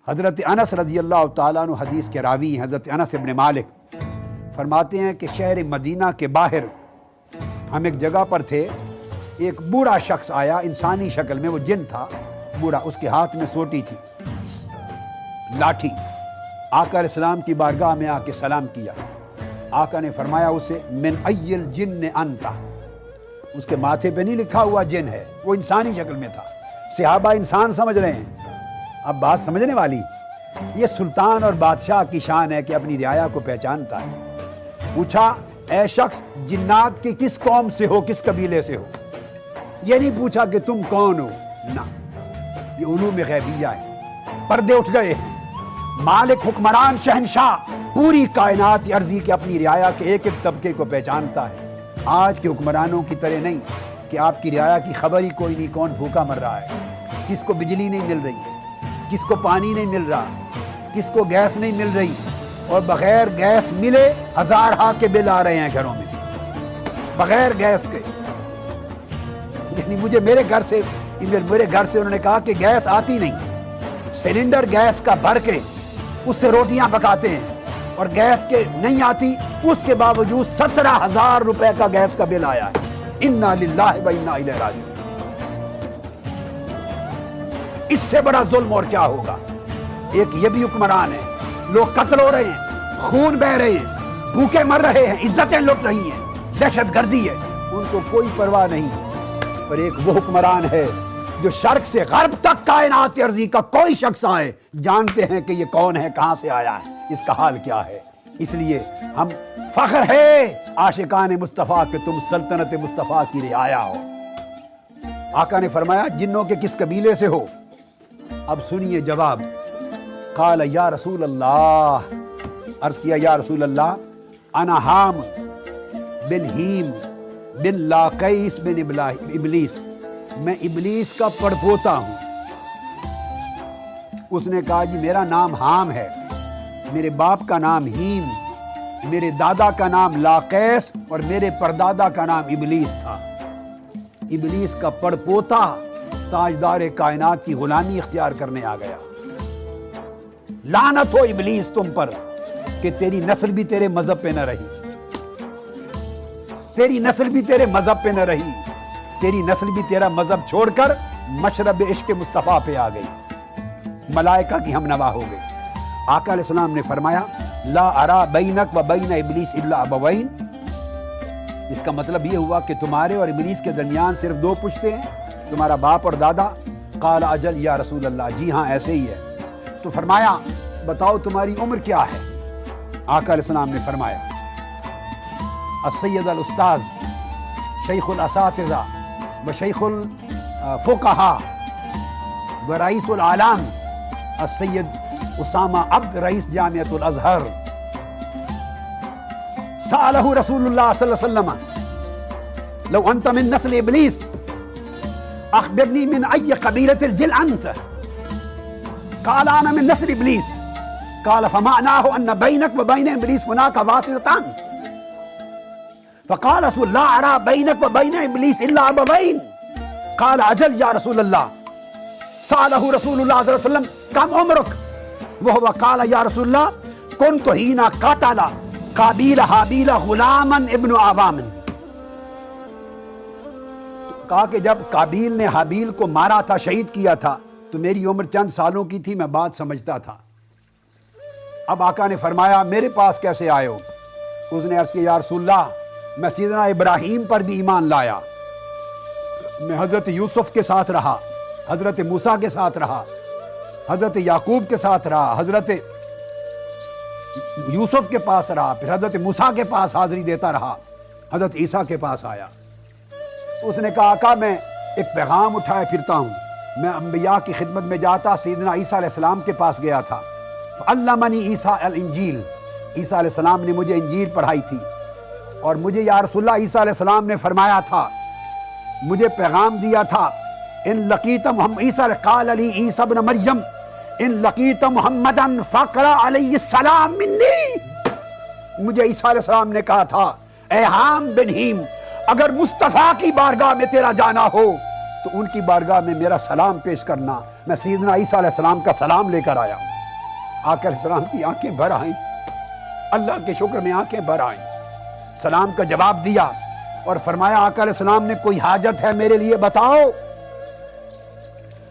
حضرت انس رضی اللہ تعالیٰ عنہ حدیث کے راوی حضرت انس ابن مالک فرماتے ہیں کہ شہر مدینہ کے باہر ہم ایک جگہ پر تھے، ایک بوڑھا شخص آیا انسانی شکل میں، وہ جن تھا بوڑھا، اس کے ہاتھ میں سوٹی تھی، لاٹھی۔ آقا علیہ السلام کی بارگاہ میں آ کے سلام کیا۔ آقا نے فرمایا اسے من ای الجن انت، اس کے ماتھے پہ نہیں لکھا ہوا جن ہے، وہ انسانی شکل میں تھا۔ صحابہ انسان سمجھ رہے ہیں، اب بات سمجھنے والی، یہ سلطان اور بادشاہ کی شان ہے کہ اپنی رعایا کو پہچانتا ہے۔ پوچھا اے شخص جنات کی کس قوم سے ہو، کس قبیلے سے ہو؟ یہ نہیں پوچھا کہ تم کون ہو، نہ، یہ علوم غیبیہ ہے۔ پردے اٹھ گئے، مالک حکمران شہنشاہ پوری کائنات عرضی کے اپنی رعایا کے ایک ایک طبقے کو پہچانتا ہے۔ آج کے حکمرانوں کی طرح نہیں کہ آپ کی رعایا کی خبر ہی کوئی نہیں، کون بھوکا مر رہا ہے، کس کو بجلی نہیں مل رہی، کس کو پانی نہیں مل رہا، کس کو گیس نہیں مل رہی، اور بغیر گیس ملے ہزارہا کے بل آ رہے ہیں گھروں میں، بغیر گیس کے۔ یعنی میرے گھر سے انہوں نے کہا کہ گیس آتی نہیں، سلنڈر گیس کا بھر کے اس سے روٹیاں پکاتے ہیں، اور گیس کے نہیں آتی، اس کے باوجود 17,000 روپے کا گیس کا بل آیا ہے۔ انا للہ و انا الیہ راجعون۔ اس سے بڑا ظلم اور کیا ہوگا؟ ایک یہ بھی حکمران ہے، لوگ قتل ہو رہے ہیں، خون بہ رہے ہیں، بھوکے مر رہے ہیں، عزتیں لٹ رہی ہیں، دہشت گردی ہے، ان کو کوئی پرواہ نہیں۔ اور ایک وہ حکمران ہے جو شرق سے غرب تک کائنات عرضی کا کوئی شخص آئے جانتے ہیں کہ یہ کون ہے، کہاں سے آیا ہے، اس کا حال کیا ہے۔ اس لیے ہم فخر ہے عاشقان مصطفیٰ کہ تم سلطنت مصطفیٰ کی رعایا ہو۔ آقا نے فرمایا جنوں کے کس قبیلے سے ہو؟ اب سنیے جواب۔ قال یا رسول اللہ، عرض کیا یا رسول اللہ، انا حام بن ہیم بن لاقیس بن ابلیس، میں ابلیس کا پڑپوتا ہوں۔ اس نے کہا جی میرا نام حام ہے، میرے باپ کا نام ہیم، میرے دادا کا نام لاقیس، اور میرے پردادا کا نام ابلیس تھا۔ ابلیس کا پڑپوتا تاجدار کائنات کی غلامی اختیار کرنے آ گیا۔ لعنت ہو ابلیس تم پر کہ تیری نسل بھی تیرے مذہب پہ نہ رہی، تیری نسل بھی تیرے مذہب پہ نہ رہی، تیری نسل بھی تیرا مذہب چھوڑ کر مشرب عشق مصطفیٰ پہ آ گئی، ملائکہ کی ہم نوا ہو گئی۔ آقا علیہ السلام نے فرمایا لا ارا بینک و بین ابلیس الا ابوین، اس کا مطلب یہ ہوا کہ تمہارے اور ابلیس کے درمیان صرف دو پشتے ہیں، تمہارا باپ اور دادا۔ قال اجل یا رسول اللہ، جی ہاں ایسے ہی ہے۔ تو فرمایا بتاؤ تمہاری عمر کیا ہے؟ آقا علیہ السلام نے فرمایا السید الاستاذ شیخ الاساتذہ و شیخ الفقہاء و رئیس العالم السید اسامہ عبد رئیس جامعۃ الازہر۔ سألہ رسول اللہ صلی اللہ علیہ وسلم لو انت من نسل ابلیس اخبرنی من ای قبیلۃ الجن انت؟ قال انا من نسل ابلیس۔ قال فمعناه ان بینک و بین ابلیس هناک واسطتان؟ فقال رسول لا ارى بینک و بین ابلیس الا ابوین۔ قال اجل یا رسول اللہ۔ سألہ رسول اللہ صلی اللہ علیہ وسلم کم عمرک؟ وهو قال یا رسول اللہ كنت حين قتل قابیل حابیل غلاما ابن عوام۔ کہا کہ جب قابیل نے حابیل کو مارا تھا، شہید کیا تھا، تو میری عمر چند سالوں کی تھی، میں بات سمجھتا تھا۔ اب آقا نے فرمایا میرے پاس کیسے آئے ہو؟ اس نے عرض کیا یا رسول اللہ میں سیدنا ابراہیم پر بھی ایمان لایا، میں حضرت یوسف کے ساتھ رہا، حضرت موسیٰ کے ساتھ رہا، حضرت یعقوب کے ساتھ رہا، حضرت یوسف کے پاس رہا، پھر حضرت موسیٰ کے پاس حاضری دیتا رہا، حضرت عیسیٰ کے پاس آیا۔ اس نے کہا آقا میں ایک پیغام اٹھائے پھرتا ہوں، میں انبیاء کی خدمت میں جاتا، سیدنا عیسیٰ علیہ السلام کے پاس گیا تھا، فعلمنی عیسیٰ الانجیل، عیسیٰ علیہ السلام نے مجھے انجیل پڑھائی تھی، اور مجھے یا رسول اللہ عیسیٰ علیہ السلام نے فرمایا تھا، مجھے پیغام دیا تھا ان لقیت محمد، عیسیٰ قال علی عیسیٰ ابن مریم ان لقیت محمدً فقرأ علیہ السلام منی، مجھے عیسیٰ علیہ السلام نے کہا تھا اے حام بن ہیم اگر مصطفیٰ کی بارگاہ میں تیرا جانا ہو تو ان کی بارگاہ میں میرا سلام پیش کرنا۔ میں سیدنا عیسیٰ علیہ السلام کا سلام لے کر آیا ہوں۔ آقا علیہ السلام کی آنکھیں بھر آئیں، اللہ کے شکر میں آنکھیں بھر آئیں، سلام کا جواب دیا اور فرمایا آقا علیہ السلام نے کوئی حاجت ہے میرے لیے بتاؤ؟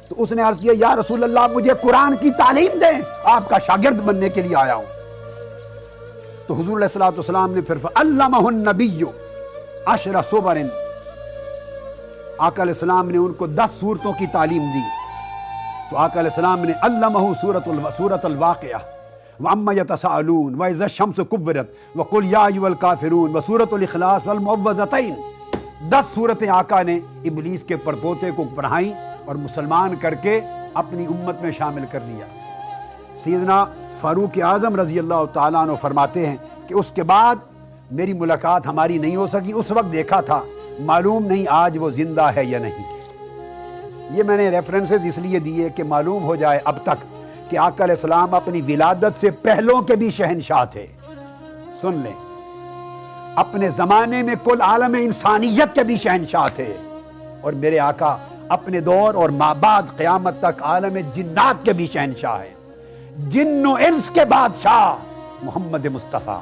تو اس نے عرض کیا یا رسول اللہ مجھے قرآن کی تعلیم دیں، آپ کا شاگرد بننے کے لیے آیا ہوں۔ تو حضور علیہ السلام نے پھر علمہ النبی 10 سور، آقا علیہ السلام نے ان کو 10 سورتوں کی تعلیم دی۔ تو آقا علیہ السلام نے علمہ سورۃ الواقعہ وعما یتساءلون وإذا الشمس کورت وقل یا ایھا الکافرون وسورۃ الاخلاص والمعوذتین، 10 سورتیں آقا نے ابلیس کے پرپوتے کو پڑھائیں اور مسلمان کر کے اپنی امت میں شامل کر لیا۔ سیدنا فاروق اعظم رضی اللہ تعالیٰ عنہ فرماتے ہیں کہ اس کے بعد میری ملاقات ہماری نہیں ہو سکی، اس وقت دیکھا تھا، معلوم نہیں آج وہ زندہ ہے یا نہیں۔ یہ میں نے ریفرنسز اس لیے دیے کہ معلوم ہو جائے اب تک کہ آقا علیہ السلام اپنی ولادت سے پہلوں کے بھی شہنشاہ تھے۔ سن لیں، اپنے زمانے میں کل عالم انسانیت کے بھی شہنشاہ تھے، اور میرے آقا اپنے دور اور مابعد قیامت تک عالم جنات کے بھی شہنشاہ ہیں، جن و انس کے بادشاہ محمد مصطفیٰ۔